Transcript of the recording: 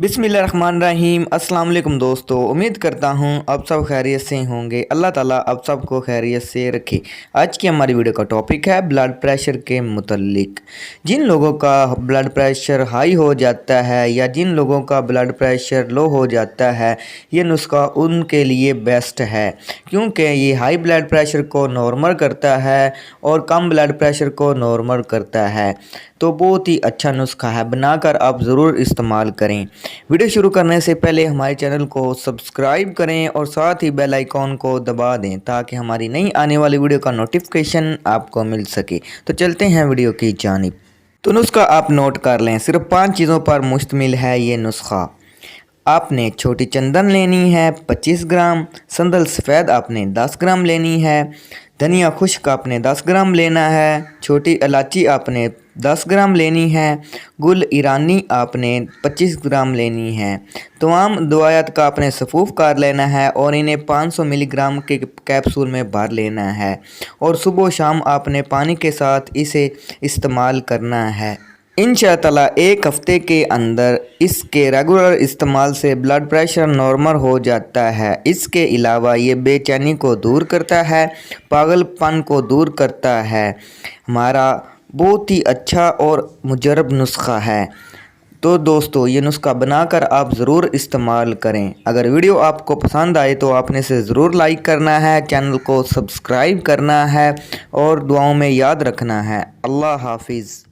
बिस्मिल्लाहिर्रहमानिर्रहीम। अस्सलाम वालेकुम दोस्तों, उम्मीद करता हूँ आप सब खैरियत से होंगे। अल्लाह ताला आप सबको खैरियत से रखे। आज की हमारी वीडियो का टॉपिक है ब्लड प्रेशर के मुतल्लिक। जिन लोगों का ब्लड प्रेशर हाई हो जाता है या जिन लोगों का ब्लड प्रेशर लो हो जाता है, ये नुस्खा उनके लिए बेस्ट है, क्योंकि ये हाई ब्लड प्रेशर को नॉर्मल करता है और कम ब्लड प्रेशर को नॉर्मल करता है। तो बहुत ही अच्छा नुस्खा है, बनाकर आप ज़रूर इस्तेमाल करें। वीडियो शुरू करने से पहले हमारे चैनल को सब्सक्राइब करें और साथ ही बेल आइकॉन को दबा दें ताकि हमारी नई आने वाली वीडियो का नोटिफिकेशन आपको मिल सके। तो चलते हैं वीडियो की जानिब। तो नुस्खा आप नोट कर लें, सिर्फ 5 चीज़ों पर मुश्तमिल है ये नुस्खा। आपने छोटी चंदन लेनी है 25 ग्राम, संदल सफ़ेद आपने 10 ग्राम लेनी है, धनिया खुश्क आपने 10 ग्राम लेना है, छोटी इलायची आपने 10 ग्राम लेनी है, गुल ईरानी आपने 25 ग्राम लेनी है। तमाम दवायात का आपने सफ़ूफ कर लेना है और इन्हें 500 मिलीग्राम के कैप्सूल में भर लेना है और सुबह शाम आपने पानी के साथ इसे इस्तेमाल करना है। इंशाअल्लाह एक हफ़्ते के अंदर इसके रेगुलर इस्तेमाल से ब्लड प्रेशर नॉर्मल हो जाता है। इसके अलावा ये बेचैनी को दूर करता है, पागलपन को दूर करता है। हमारा बहुत ही अच्छा और मुजरब नुस्खा है। तो दोस्तों, ये नुस्खा बनाकर आप ज़रूर इस्तेमाल करें। अगर वीडियो आपको पसंद आए तो आपने इसे ज़रूर लाइक करना है, चैनल को सब्सक्राइब करना है और दुआओं में याद रखना है। अल्लाह हाफिज़।